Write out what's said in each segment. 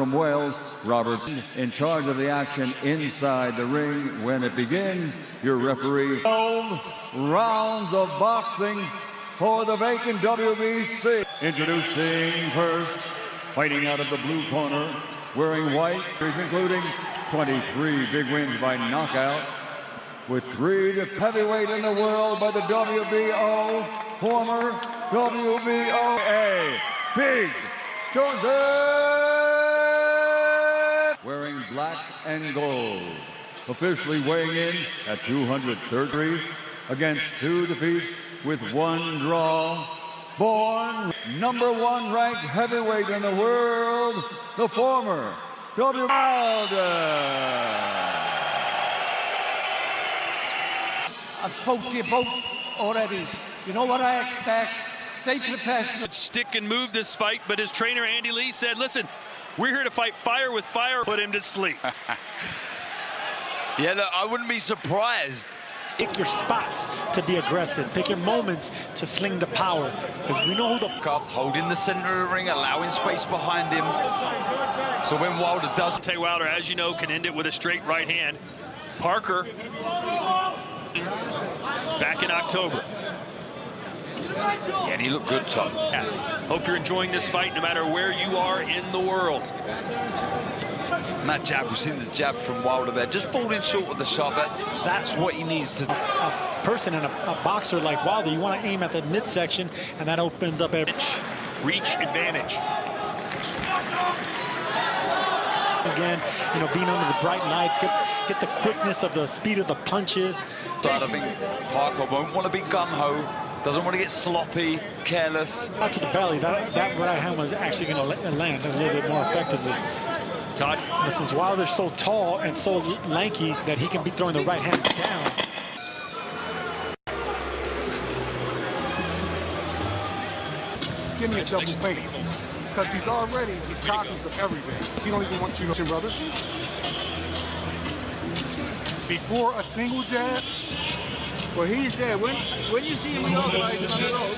from Wales, Robertson, in charge of the action inside the ring. When it begins, your referee. 12 rounds of boxing for the vacant WBC. Introducing first, fighting out of the blue corner, wearing white, including 23 big wins by knockout, with 3 the heavyweight in the world by the WBO, former WBO, Big Joseph, wearing black and gold, officially weighing in at 233 against 2 defeats with 1 draw. Born #1 ranked heavyweight in the world, the former Wilder. I've spoken to you both already. You know what I expect. Stay professional. Stick and move this fight, but his trainer Andy Lee said, listen, we're here to fight fire with fire. Put him to sleep. Yeah, look, I wouldn't be surprised. Pick your spots to be aggressive. Pick your moments to sling the power. Because we know who the... Up, holding the center of the ring, allowing space behind him. So when Wilder does... Deontay Wilder, as you know, can end it with a straight right hand. Parker, back in October. Yeah, and he looked good, Tom. Yeah. Hope you're enjoying this fight no matter where you are in the world. And that jab, we've seen the jab from Wilder there, just falling short with the shot. That's what he needs to... A person and a boxer like Wilder, you want to aim at the midsection, and that opens up every... Reach advantage. Again, you know, being under the bright lights, get the quickness of the speed of the punches. I think Parker won't want to be gung-ho, doesn't want to get sloppy, careless. Out to the belly, that right hand was actually going to land a little bit more effectively. Todd. Mrs. Wilder's so tall and so lanky that he can be throwing the right hand down. Give me a double fake, because he's cognizant of everything. He don't even want you to, brother. Before a single jab, well, he's there. When you see him reorganizing on the road.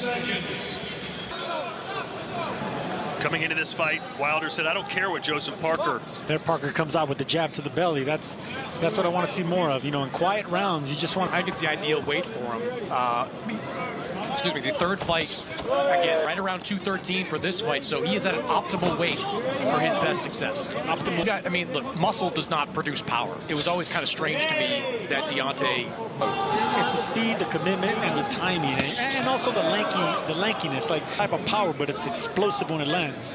Coming into this fight, Wilder said, I don't care what Joseph Parker. There Parker comes out with the jab to the belly. That's what I want to see more of. You know, in quiet rounds, you just want... I think it's the ideal weight for him. Excuse me, the third fight, I guess, right around 213 for this fight, so he is at an optimal weight for his best success. Optimal. I mean, look, muscle does not produce power. It was always kind of strange to me that Deontay... It's the speed, the commitment, and the timing, and also the lankiness, like type of power, but it's explosive when it lands.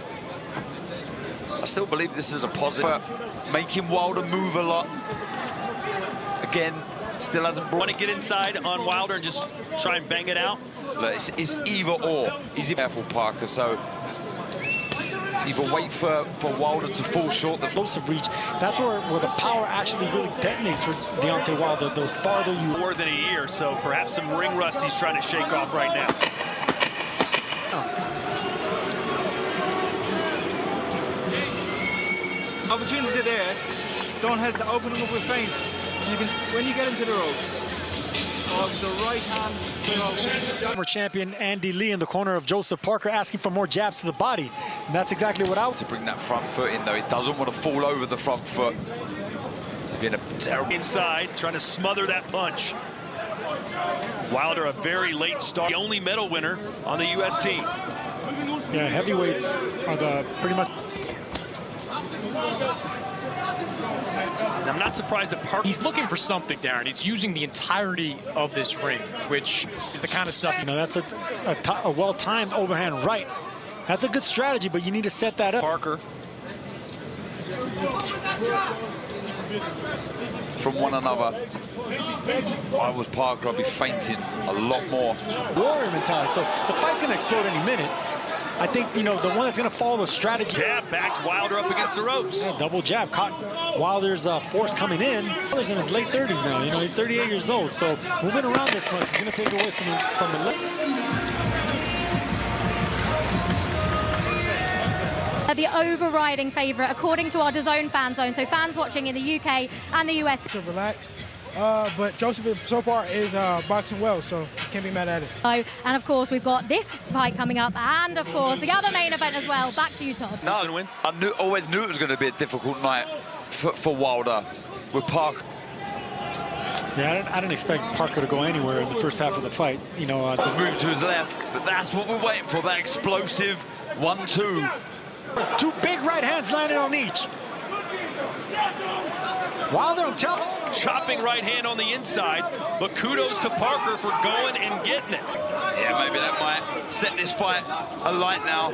I still believe this is a positive, making Wilder move a lot. Again, still hasn't brought... Want to get inside on Wilder and just try and bang it out? Look, it's either or. He's careful, Parker, so either wait for Wilder to fall short. The explosive reach, that's where the power actually really detonates for Deontay Wilder, the farther you... More than a year, so perhaps some ring rust he's trying to shake off right now. Opportunities are there. Don't hesitate. Open them up with feints. You can, when you get into the ropes, the right hand. Former champion Andy Lee in the corner of Joseph Parker, asking for more jabs to the body. And that's exactly what I was... To bring that front foot in, though. He doesn't want to fall over the front foot. Been a terrible... Inside, trying to smother that punch. Wilder, a very late start. The only medal winner on the U.S. team. Yeah, heavyweights are the pretty much... I'm not surprised that Parker... He's looking for something, Darren. He's using the entirety of this ring, which is the kind of stuff... You know, that's a well-timed overhand right. That's a good strategy, but you need to set that up. Parker. From one another. I was Parker, I'll be fainting a lot more. Warrior mentality. So the fight's going to explode any minute. I think, you know, the one that's going to follow the strategy. Jab backed Wilder up against the ropes. Yeah, double jab. Caught Wilder's force coming in. Wilder's in his late 30s now. You know, he's 38 years old. So moving around this much is going to take away from the left. The overriding favourite, according to our DAZN fan zone. So fans watching in the UK and the US. to relax but Joseph so far is boxing well, so can't be mad at it. And of course, we've got this fight coming up, and of course, the other main event as well. Back to you, Todd. No, I always knew it was going to be a difficult night for Wilder with Parker. Yeah, I didn't expect Parker to go anywhere in the first half of the fight. You know, moving to his left, but that's what we're waiting for, that explosive 1-2. Two big right hands landed on each. Wilder on top. Chopping right hand on the inside, but kudos to Parker for going and getting it. Yeah, maybe that might set this fight alight now.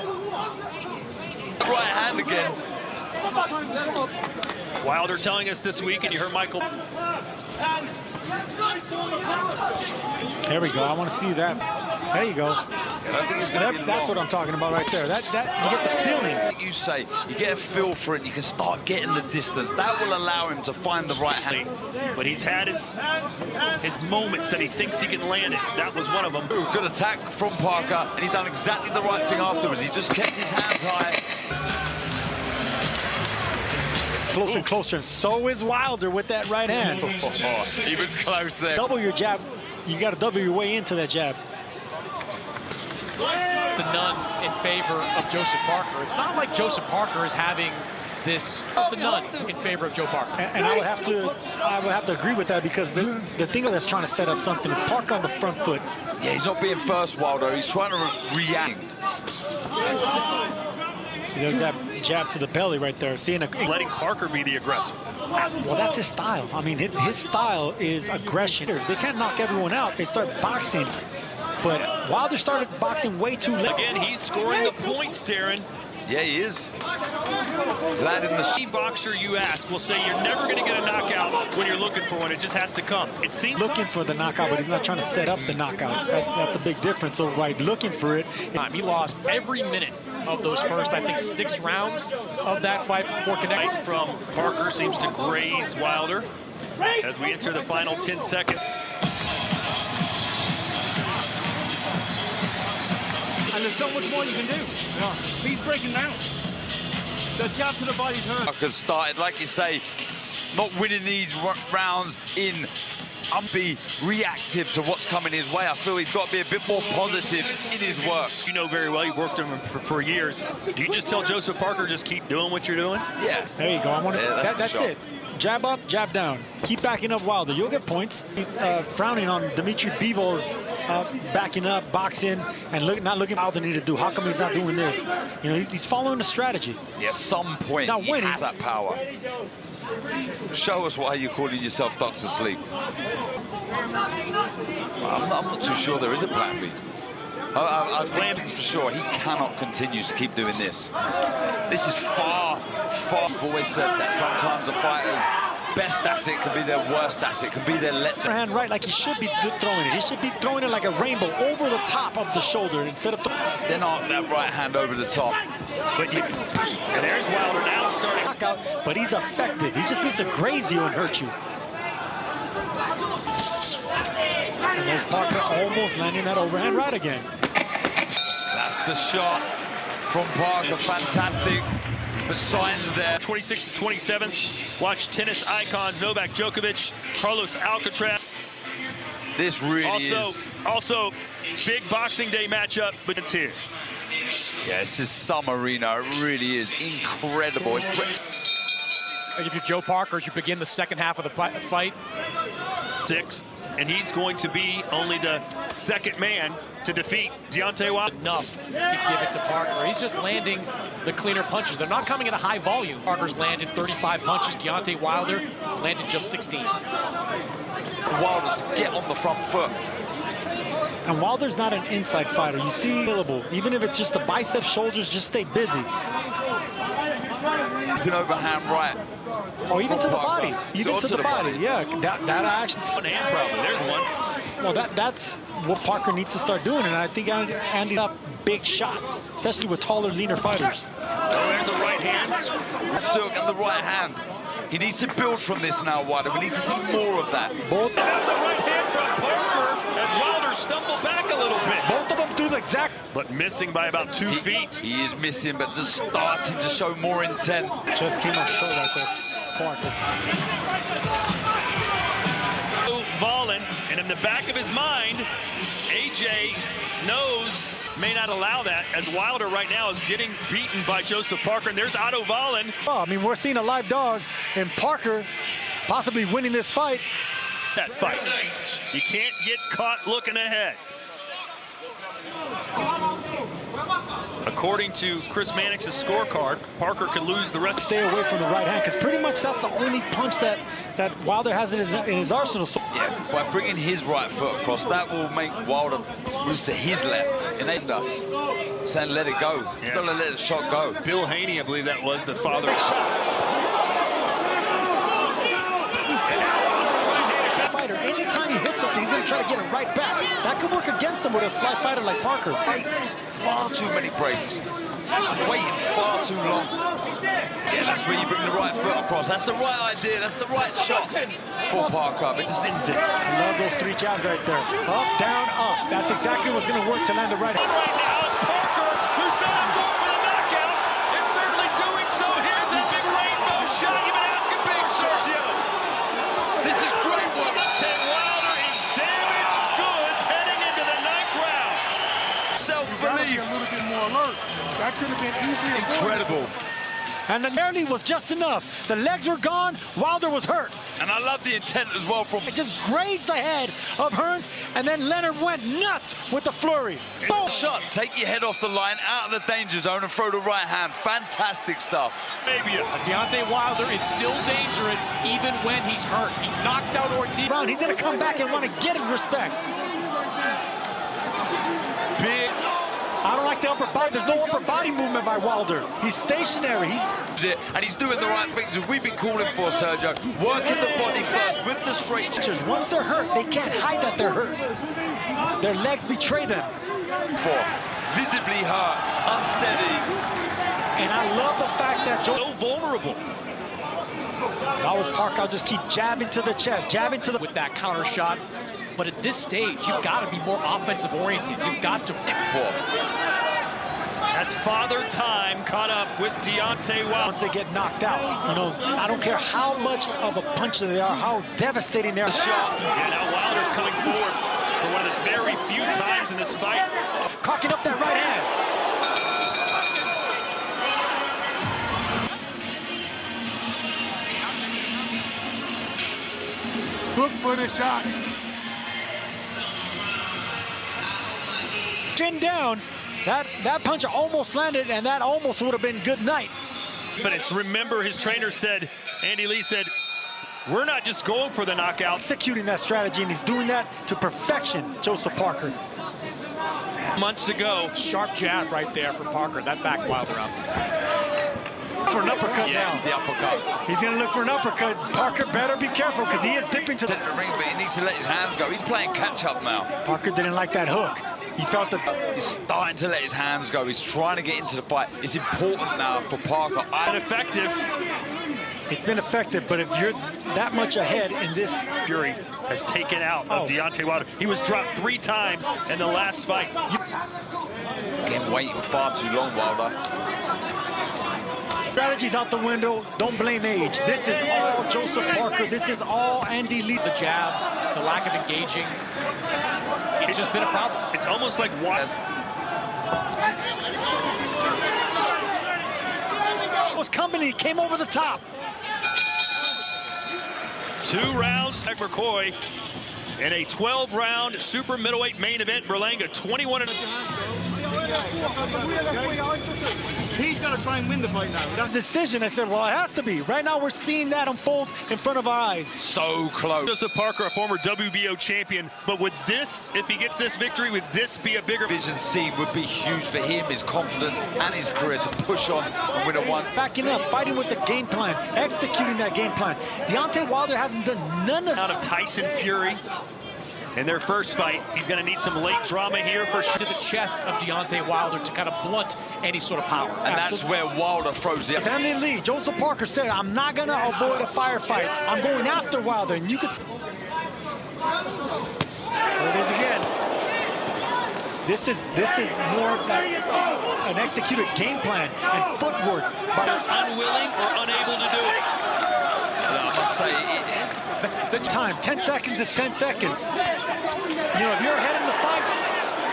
Right hand again. Wilder telling us this week, and you heard Michael. There we go. I want to see that. There you go. I think it's going to be That's what I'm talking about right there. That you get the feeling. Like you say, you get a feel for it, you can start getting the distance. That will allow him to find the right hand. But he's had his moments that he thinks he can land it. That was one of them. Ooh, good attack from Parker, and he done exactly the right thing afterwards. He just kept his hands high. Closer and closer, and so is Wilder with that right hand. He was close there. Double your jab. You got to double your way into that jab. The none in favor of Joseph Parker. It's not like Joseph Parker is having this. It's the none in favor of Joe Parker. And I would have to agree with that, because the thing that's trying to set up something is Parker on the front foot. Yeah, he's not being first, Wilder. He's trying to react. See, there's that jab to the belly right there. Letting Parker be the aggressor. Well, that's his style. I mean, his style is aggression. They can't knock everyone out. They start boxing. But Wilder started boxing way too late. Again, he's scoring the points, Darren. Yeah, he is. Glad in the Any boxer you ask will say you're never going to get a knockout when you're looking for one. It just has to come. It seems looking for the knockout, but he's not trying to set up the knockout. That's a big difference. So, right, looking for it. He lost every minute of those first, I think, 6 rounds of that fight before connecting. from Parker seems to graze Wilder as we enter the final 10 seconds. And there's so much more you can do. Yeah. He's breaking down. The jab to the body's hurt. Parker started, like you say, not winning these rounds in be reactive to what's coming his way. I feel he's got to be a bit more positive in his work. You know very well, you've worked him for years. Do you just tell Joseph Parker, just keep doing what you're doing? Yeah. There you go. That's it. Jab up, jab down. Keep backing up Wilder. You'll get points. Frowning on Dimitri Bivol backing up, boxing, and not looking at what Wilder need to do. How come he's not doing this? You know, he's following the strategy. Yeah, at some point not he winning. has that power. Show us why you're calling yourself Dr. Sleep. I'm not too sure there is a plan B. I've landed for sure. He cannot continue to keep doing this. This is far. I've always said that sometimes a fighter's best asset can be their worst asset, can be their hand right like he should be throwing it. He should be throwing it like a rainbow over the top of the shoulder instead of then on that right hand over the top. And there's Wilder now starting knockout, but he's effective. He just needs to graze you and hurt you. And there's Parker almost landing that overhand right again. That's the shot from Parker. Fantastic. But signs there. 26-27. Watch tennis icons Novak Djokovic, Carlos Alcaraz. This really is. Also, big Boxing Day matchup, but it's here. Yeah, this is some arena. It really is incredible. If you're Joe Parker, as you begin the second half of the fight. 6, and he's going to be only the second man to defeat Deontay Wilder. Enough to give it to Parker. He's just landing the cleaner punches. They're not coming at a high volume. Parker's landed 35 punches. Deontay Wilder landed just 16. Wilder to get on the front foot. And Wilder's not an inside fighter. You see, even if it's just the biceps, shoulders, just stay busy. You can overhand right. Or even to the body. Even to the body. Yeah, that actually. One hand problem. There's one. Well, that's what Parker needs to start doing, and I think Andy up big shots, especially with taller, leaner fighters. Oh, there's a right hand. Dirk and the right hand. He needs to build from this now, Wilder. We need to see more of that. Both. The right hand from Parker as Wilder stumbled back a little bit. Both of them do the exact. But missing by about 2 feet. He is missing, but just starting to show more intent. Just came up short right there. Parker. in the back of his mind, AJ knows, may not allow that, as Wilder right now is getting beaten by Joseph Parker. And there's Otto Wallen. Oh, I mean, we're seeing a live dog and Parker possibly winning this fight. That fight. You can't get caught looking ahead. According to Chris Mannix's scorecard, Parker could lose the rest. Stay away from the right hand, because pretty much that's the only punch that Wilder has in his arsenal. So yeah, by bringing his right foot across, that will make Wilder move to his left. Enabled us, saying let it go. Yeah. He's got to let the shot go. Bill Haney, I believe that was the father. Fighter, anytime he hits something, he's going to try to get it right back. That could work against him with a slight fighter like Parker. Breaks, far too many breaks. Waiting far too long. Yeah, that's where you bring the right foot across. That's the right idea. That's the right shot for Parker. But just instant. I love those 3 jabs right there. Up, down, up. That's exactly what's going to work to land the right hand. Right now, it's Parker who said I'm going for the knockout. It's certainly doing so. Here's that big rainbow shot. You've been asking big, Sergio. This is great work. Ted Wilder is damaged goods heading into the 9th round. Self-belief. A little bit more alert. That could have been easily incredible. And the nearly was just enough. The legs were gone. Wilder was hurt. And I love the intent as well from... It just grazed the head of Hearns, and then Leonard went nuts with the flurry. Boom! Shot, take your head off the line, out of the danger zone, and throw the right hand. Fantastic stuff. Maybe Deontay Wilder is still dangerous even when he's hurt. He knocked out Ortiz. He's going to come back and want to get his respect. Big. I don't like the upper body. There's no upper body movement by Wilder. He's stationary. And he's doing the right things we've been calling for, Sergio. Working the body first with the straight. Once they're hurt, they can't hide that they're hurt. Their legs betray them. Visibly hurt, unsteady. And I love the fact that so vulnerable. If I was Parker, I'll just keep jabbing to the chest, jabbing to the... With that counter shot. But at this stage, you've got to be more offensive oriented. You've got to... That's Father Time caught up with Deontay Wilder. Once they get knocked out, you know, I don't care how much of a puncher they are, how devastating they are. Yeah, now Wilder's coming forward for one of the very few times in this fight. Cocking up that right hand. Look for the shot. Chin down. That punch almost landed, and that almost would have been good night. But it's, remember, his trainer said, Andy Lee said, we're not just going for the knockout. Executing that strategy, and he's doing that to perfection, Joseph Parker. Months ago. Sharp jab right there for Parker. That backed Wilder up. For an uppercut now. Yes, the uppercut. He's going to look for an uppercut. Parker better be careful, because he is dipping to the ring, but he needs to let his hands go. He's playing catch-up now. Parker didn't like that hook. He felt that he's starting to let his hands go. He's trying to get into the fight. It's important now for Parker. Ineffective. It's been effective, but if you're that much ahead in this... Fury has taken out of Deontay Wilder. He was dropped 3 times in the last fight. Again, waiting far too long, Wilder. Strategy's out the window. Don't blame age. This is all Joseph Parker. This is all Andy Lee. The jab, the lack of engaging. It's just been a problem. It's almost like what was coming. He came over the top. 2 rounds. Tech McCoy in a 12-round super middleweight main event. Berlanga 21. He's got to try and win the fight now. That decision, I said, well, it has to be. Right now, we're seeing that unfold in front of our eyes. So close. Joseph Parker, a former WBO champion, but would this, if he gets this victory, would this be a bigger vision scene? Would be huge for him, his confidence and his career to push on and win a one. Backing up, fighting with the game plan, executing that game plan. Deontay Wilder hasn't done none of out of Tyson Fury. In their first fight, he's going to need some late drama here for to the chest of Deontay Wilder to kind of blunt any sort of power. And that's where Wilder throws it. Andy Lee, Joseph Parker said, I'm not going to avoid a firefight. I'm going after Wilder. And you could... There it is again. This is more an executed game plan and footwork. But unwilling or unable to do it. I must say... The time, 10 seconds is 10 seconds. You know, if you're ahead in the fight,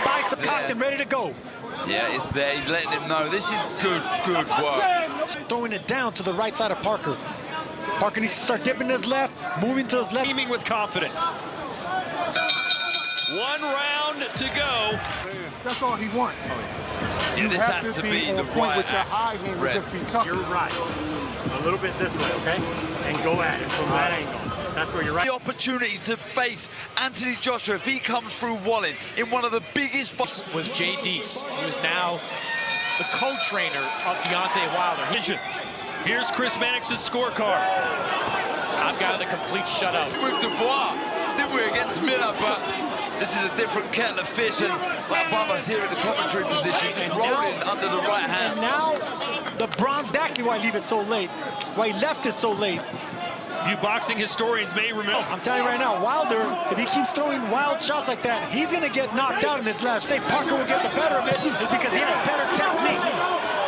fight the cocked and ready to go. Yeah, it's there. He's letting him know this is good work. Throwing it down to the right side of Parker. Parker needs to start dipping his left, moving to his left. Teaming with confidence. 1 round to go. That's all he wants. Yeah, this has to be the point right with your high hand would just be tough. You're right. A little bit this way, okay? And go at it from that angle. That's where you're right. The opportunity to face Anthony Joshua if he comes through Walling in one of the biggest fights. Was Jay Deese, who is now the co-trainer of Deontay Wilder. Here's Chris Mannix's scorecard. I've got the complete shutout. With Dubois, didn't we, against Miller, but this is a different kettle of fish, and Bubba's here in the commentary position, just rolling under the right hand. And now, the bronze, exactly why I leave it so late, why he left it so late. You boxing historians may remember. I'm telling you right now, Wilder, if he keeps throwing wild shots like that, he's going to get knocked out in his last. Say Parker will get the better of it because he has better technique.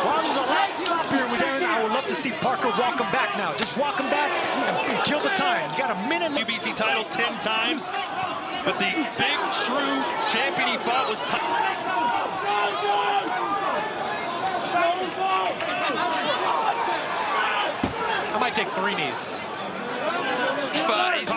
Wilder's a lot sloppier with Aaron. I would love to see Parker walk him back now. Just walk him back and kill the time. You got a minute. WBC title 10 times, but the big, true champion he fought was I might take 3 knees. But he's